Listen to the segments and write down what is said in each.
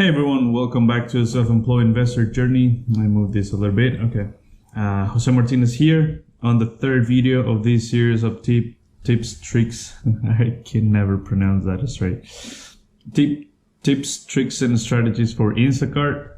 Hey everyone, welcome back to a Self-Employed Investor Journey. I moved this a little bit. Okay. Jose Martinez here on the third video of this series of tips, tricks. I can never pronounce that straight. Tips, tricks, and strategies for Instacart.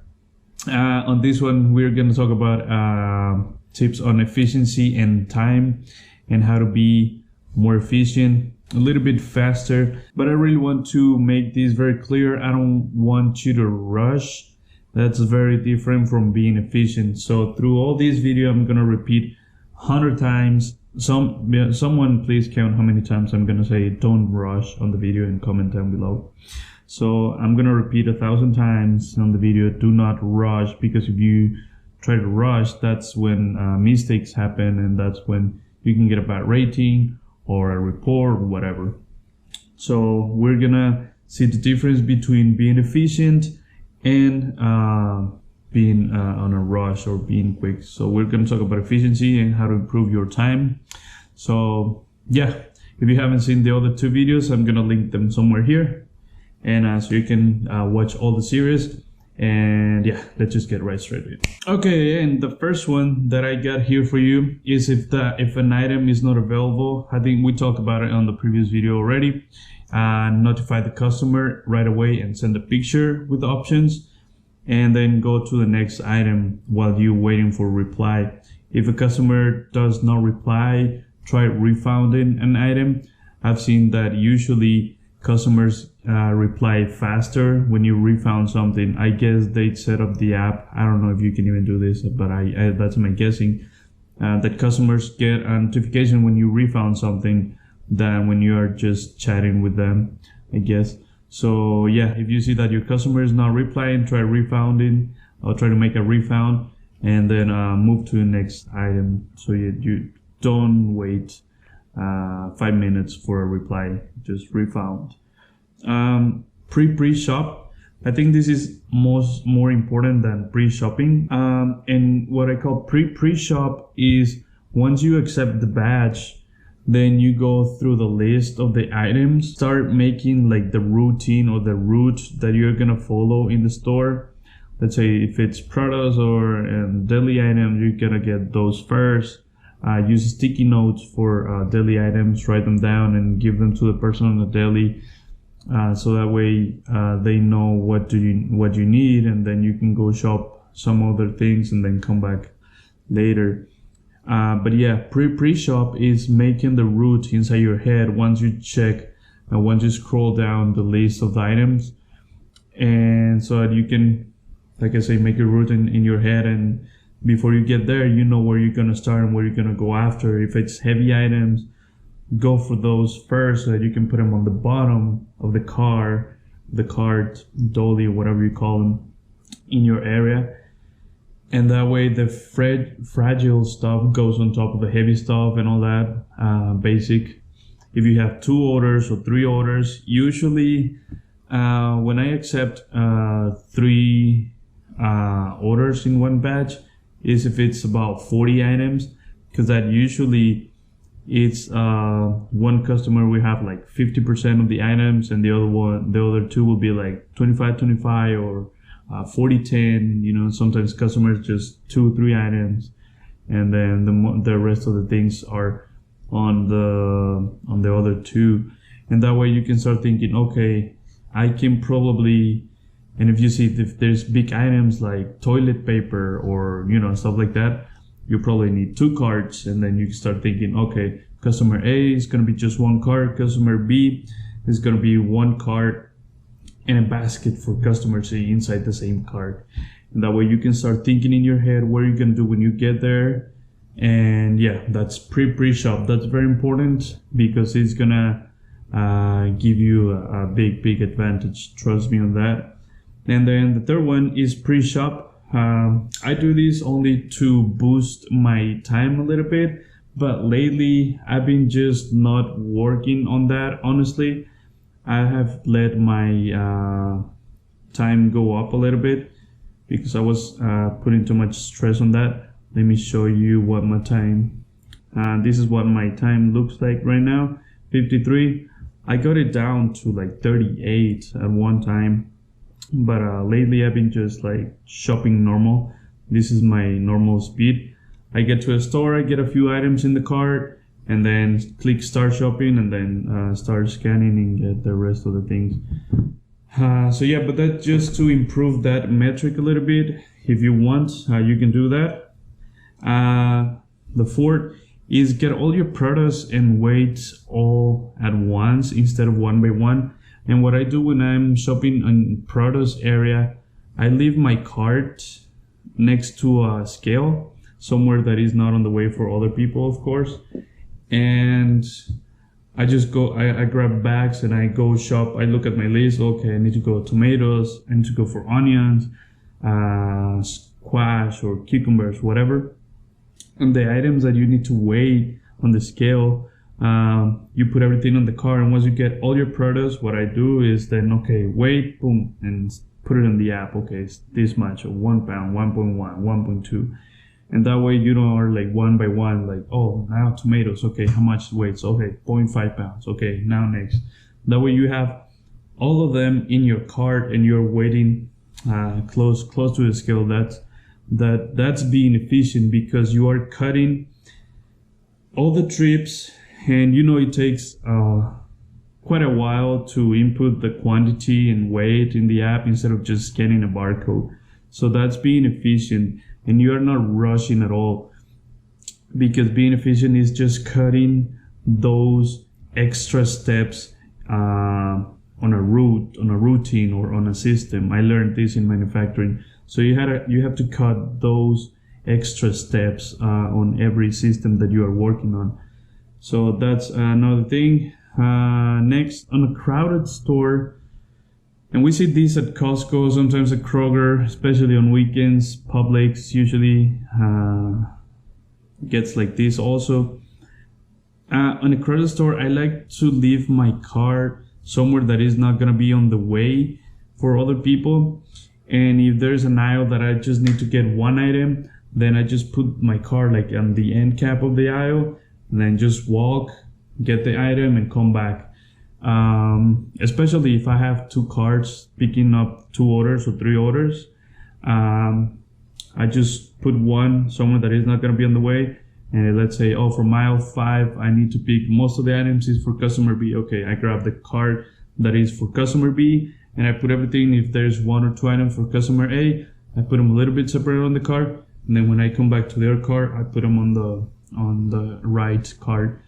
On this one, we're going to talk about tips on efficiency and time and how to be more efficient, a little bit faster, but I really want to make this very clear. I don't want you to rush. That's very different from being efficient. So through all this video, I'm gonna repeat 100 times. Someone please count how many times I'm gonna say don't rush on the video and comment down below. So I'm gonna repeat 1,000 times on the video, do not rush, because if you try to rush, that's when mistakes happen, and that's when you can get a bad rating or a report or whatever. So we're gonna see the difference between being efficient and being on a rush or being quick. So we're gonna talk about efficiency and how to improve your time. So yeah, if you haven't seen the other two videos, I'm gonna link them somewhere here, and so you can watch all the series. And yeah, let's just get right straight in. Okay, and the first one that I got here for you is if an item is not available. I think we talked about it on the previous video already. Notify the customer right away and send a picture with the options, and then go to the next item while you're waiting for a reply. If a customer does not reply, try refunding an item. I've seen that usually customers reply faster when you refound something. I guess they set up the app. I don't know if you can even do this, but that's my guessing. That customers get a notification when you refound something than when you are just chatting with them, I guess. So yeah, if you see that your customer is not replying, try refounding or try to make a refund, and then move to the next item. So you don't wait 5 minutes for a reply, just refound. Pre-shop. I think this is more important than pre-shopping. And what I call pre-shop is once you accept the badge, then you go through the list of the items, start making like the routine or the route that you're gonna follow in the store. Let's say if it's products or deli items, you're gonna get those first. Use sticky notes for deli items, write them down and give them to the person on the deli, so that way they know what you need, and then you can go shop some other things and then come back later. But yeah, pre-shop is making the route inside your head once you check and once you scroll down the list of the items, and so that you can, like I say, make a route in your head, and before you get there, you know where you're gonna start and where you're gonna go after. If it's heavy items, go for those first so that you can put them on the bottom of the cart, dolly, whatever you call them, in your area. And that way the fragile stuff goes on top of the heavy stuff and all that, basic. If you have 2 orders or 3 orders, usually when I accept 3 orders in one batch, is if it's about 40 items, because that usually it's one customer we have like 50% of the items, and the other 2 will be like 25 or 40-10. You know, sometimes customers just 2-3 items, and then the rest of the things are on the other 2, and that way you can start thinking, okay, I can probably. And if you see if there's big items like toilet paper or, you know, stuff like that, you probably need 2 carts, and then you can start thinking, okay, customer A is going to be just 1 cart, customer B is going to be 1 cart and a basket for customer C inside the same cart. And that way you can start thinking in your head what you're going to do when you get there. And yeah, that's pre-shop. That's very important because it's going to give you a big advantage. Trust me on that. And then the third one is pre-shop. I do this only to boost my time a little bit, but lately I've been just not working on that. Honestly, I have let my time go up a little bit because I was putting too much stress on that. Let me show you what my time. This is what my time looks like right now, 53. I got it down to like 38 at one time. But lately I've been just like shopping normal. This is my normal speed. I get to a store, I get a few items in the cart, and then click start shopping, and then start scanning and get the rest of the things. So yeah, but that's just to improve that metric a little bit. If you want, you can do that. The fourth is get all your products and weights all at once instead of one by one. And what I do when I'm shopping in produce area, I leave my cart next to a scale, somewhere that is not on the way for other people, of course. And I just go, I grab bags and I go shop. I look at my list. Okay, I need to go tomatoes. I need to go for onions, squash or cucumbers, whatever. And the items that you need to weigh on the scale, you put everything on the cart. And once you get all your products, what I do is then, okay, weight, boom, and put it in the app. Okay, it's this much, or 1 pound, 1.1, 1.2. And that way you don't are like one by one, like, oh, now tomatoes, okay, how much weights? Okay, 0.5 pounds. Okay, now next. That way you have all of them in your cart and you're waiting close to the scale. That's being efficient, because you are cutting all the trips, and you know it takes quite a while to input the quantity and weight in the app instead of just scanning a barcode. So that's being efficient, and you are not rushing at all, because being efficient is just cutting those extra steps on a routine or on a system. I learned this in manufacturing. So you have to cut those extra steps on every system that you are working on. So that's another thing. Next, on a crowded store, and we see this at Costco, sometimes at Kroger, especially on weekends. Publix usually gets like this also. On a crowded store, I like to leave my cart somewhere that is not gonna be on the way for other people. And if there's an aisle that I just need to get one item, then I just put my cart like on the end cap of the aisle, and then just walk, get the item, and come back. Especially if I have two carts picking up 2 orders or 3 orders, I just put one somewhere that is not going to be on the way. And let's say, oh, for mile 5, I need to pick most of the items is for customer B. Okay, I grab the cart that is for customer B, and I put everything. If there's 1 or 2 items for customer A, I put them a little bit separate on the cart. And then when I come back to their cart, I put them on the right cart.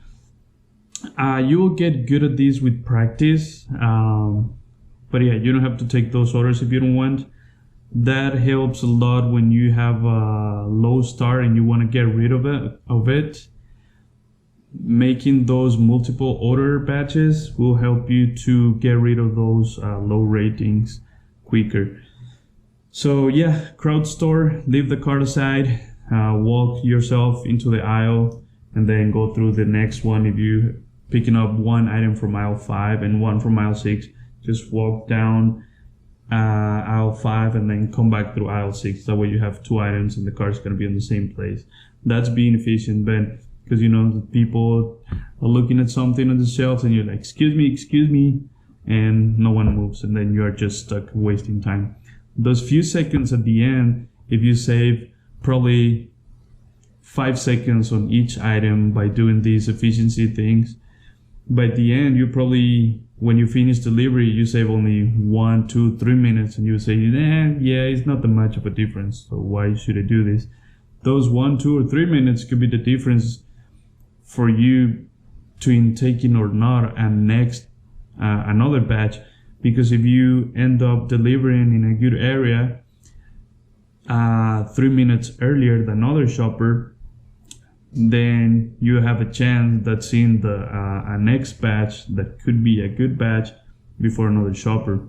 You will get good at this with practice, but yeah, you don't have to take those orders if you don't want. That helps a lot when you have a low start and you want to get rid of it. Making those multiple order batches will help you to get rid of those low ratings quicker. So yeah, crowd store, leave the cart aside, walk yourself into the aisle, and then go through the next one. If you picking up one item from aisle 5 and one from aisle 6, just walk down aisle 5 and then come back through aisle 6. That way you have 2 items and the cart's going to be in the same place. That's being efficient, Ben, because you know the people are looking at something on the shelves and you're like, excuse me, and no one moves, and then you're just stuck wasting time. Those few seconds at the end, if you save probably 5 seconds on each item by doing these efficiency things, by the end, you probably, when you finish delivery, you save only 1, 2, 3 minutes, and you say, yeah, it's not that much of a difference, so why should I do this? Those 1, 2, or 3 minutes could be the difference for you to intaking or not and next another batch, because if you end up delivering in a good area 3 minutes earlier than other shopper, then you have a chance that seeing the next batch that could be a good batch before another shopper.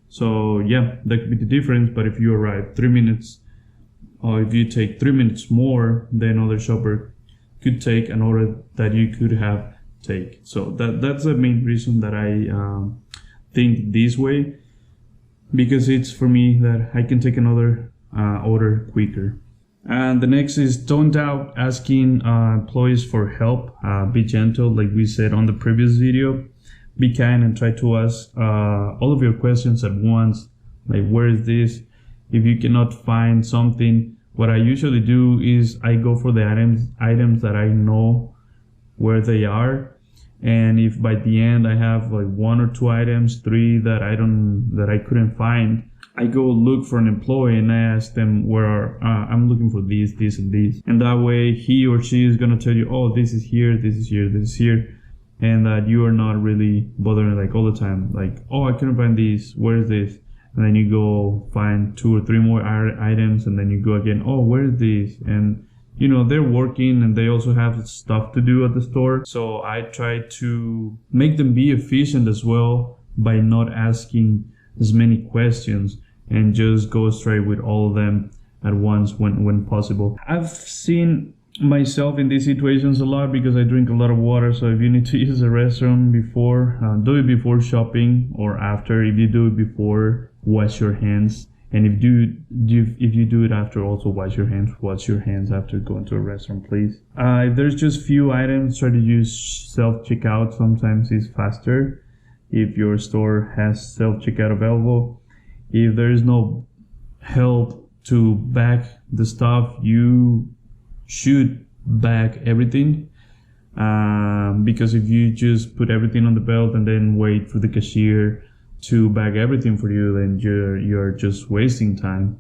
So yeah, that could be the difference. But if you arrive 3 minutes, or if you take 3 minutes more than other shopper could take an order that you could have take. So that's the main reason that I think this way, because it's for me that I can take another order quicker. And the next is don't doubt asking employees for help. Be gentle, like we said on the previous video. Be kind and try to ask all of your questions at once. Like, where is this? If you cannot find something, what I usually do is I go for the items that I know where they are. And if by the end I have like 1 or 2 items, 3 that I couldn't find, I go look for an employee and I ask them I'm looking for these, and these. And that way he or she is gonna tell you, oh, this is here, this is here, this is here. And that you are not really bothering like all the time. Like, oh, I couldn't find these, where is this? And then you go find 2 or 3 more items, and then you go again, oh, where is this? And you know, they're working and they also have stuff to do at the store. So I try to make them be efficient as well by not asking as many questions and just go straight with all of them at once when possible. I've seen myself in these situations a lot because I drink a lot of water. So if you need to use the restroom before, do it before shopping or after. If you do it before, wash your hands. And if you do it after, also wash your hands. Wash your hands after going to a restroom, please. If there's just few items, try to use self-checkout. Sometimes it's faster if your store has self-checkout available. If there is no help to bag the stuff, you should bag everything. Because if you just put everything on the belt and then wait for the cashier to bag everything for you, then you're just wasting time.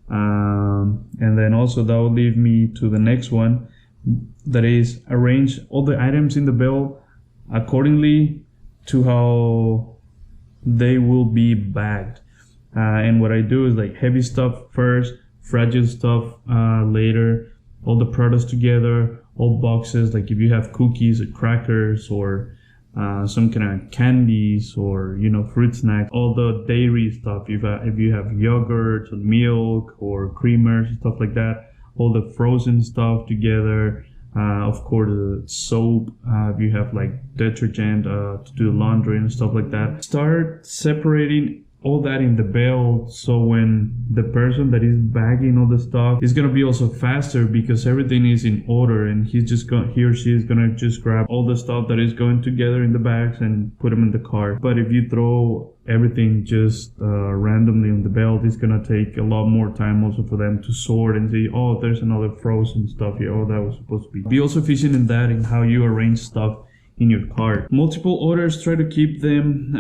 And then also that will lead me to the next one, that is arrange all the items in the belt accordingly to how they will be bagged. And what I do is like heavy stuff first, fragile stuff later, all the products together, all boxes. Like if you have cookies or crackers or some kind of candies or, you know, fruit snacks, all the dairy stuff. If you have yogurt or milk or creamers, stuff like that, all the frozen stuff together. Of course, soap. If you have like detergent to do laundry and stuff like that. Start separating all that in the belt, so when the person that is bagging all the stuff is gonna be also faster because everything is in order, and he or she is gonna just grab all the stuff that is going together in the bags and put them in the cart. But if you throw everything just randomly on the belt, it's gonna take a lot more time also for them to sort and see, oh, there's another frozen stuff here, oh, that was supposed to be. Be also efficient in that, in how you arrange stuff in your cart. Multiple orders, try to keep them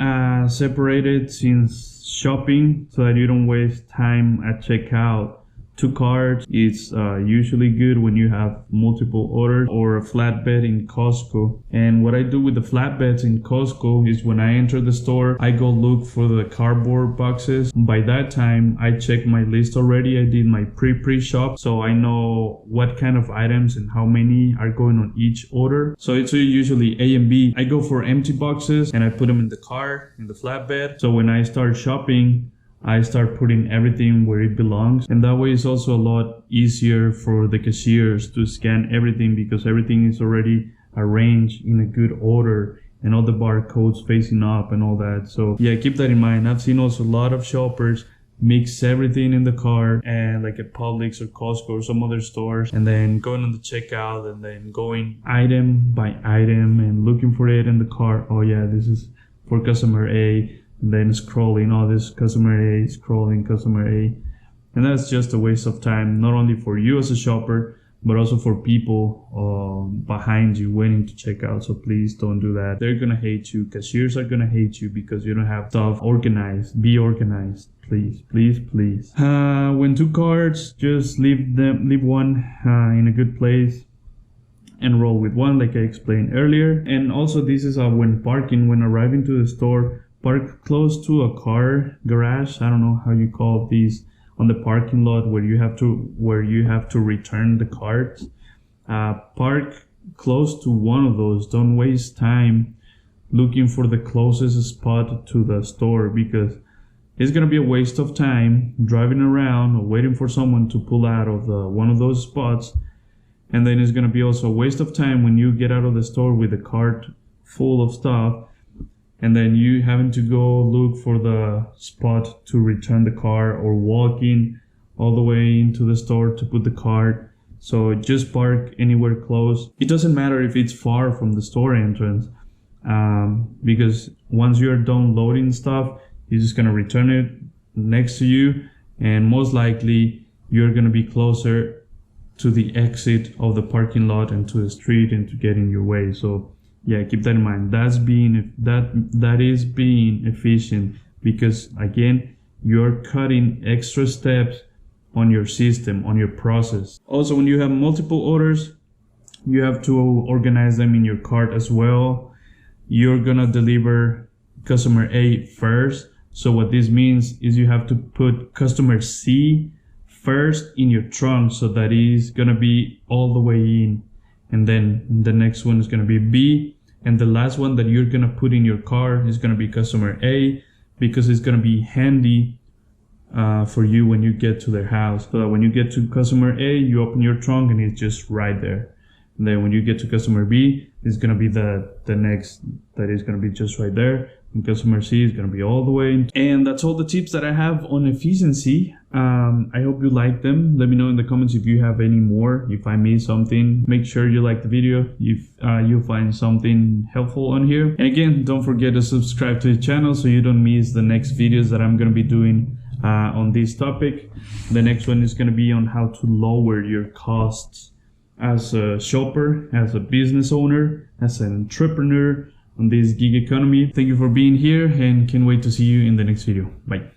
separated since shopping, so that you don't waste time at checkout. 2 carts is usually good when you have multiple orders, or a flatbed in Costco. And what I do with the flatbeds in Costco is when I enter the store, I go look for the cardboard boxes. By that time, I check my list already. I did my pre-shop, so I know what kind of items and how many are going on each order. So it's usually A and B. I go for empty boxes and I put them in the cart, in the flatbed. So when I start shopping, I start putting everything where it belongs. And that way it's also a lot easier for the cashiers to scan everything because everything is already arranged in a good order and all the barcodes facing up and all that. So yeah, keep that in mind. I've seen also a lot of shoppers mix everything in the cart and like at Publix or Costco or some other stores, and then going on the checkout and then going item by item and looking for it in the cart. Oh yeah, this is for customer A. And then scrolling all this customer A, scrolling customer A. And that's just a waste of time, not only for you as a shopper, but also for people behind you waiting to check out. So please don't do that. They're gonna hate you. Cashiers are gonna hate you because you don't have stuff organized. Be organized, please, please, please. When 2 carts, just leave one in a good place and roll with one, like I explained earlier. And also this is when parking, when arriving to the store, park close to a car garage. I don't know how you call these on the parking lot where you have to return the cart. Park close to one of those. Don't waste time looking for the closest spot to the store because it's gonna be a waste of time driving around or waiting for someone to pull out of one of those spots. And then it's gonna be also a waste of time when you get out of the store with the cart full of stuff, and then you having to go look for the spot to return the car or walking all the way into the store to put the cart. So just park anywhere close. It doesn't matter if it's far from the store entrance, because once you're done loading stuff, you're just gonna return it next to you, and most likely you're going to be closer to the exit of the parking lot and to the street and to get in your way. So yeah, keep that in mind. That is being efficient, because again, you're cutting extra steps on your system, on your process. Also, when you have multiple orders, you have to organize them in your cart as well. You're gonna deliver customer A first. So what this means is you have to put customer C first in your trunk, so that is gonna be all the way in, and then the next one is gonna be B, and the last one that you're gonna put in your car is gonna be customer A, because it's gonna be handy for you when you get to their house. So that when you get to customer A, you open your trunk and it's just right there. And then when you get to customer B, it's gonna be the next that is gonna be just right there. And customer C is gonna be all the way in. And that's all the tips that I have on efficiency. I hope you like them. Let me know in the comments if you have any more. If I missed something, make sure you like the video if you find something helpful on here. And again, don't forget to subscribe to the channel so you don't miss the next videos that I'm gonna be doing on this topic. The next one is gonna be on how to lower your costs as a shopper, as a business owner, as an entrepreneur on this gig economy. Thank you for being here, and can't wait to see you in the next video. Bye.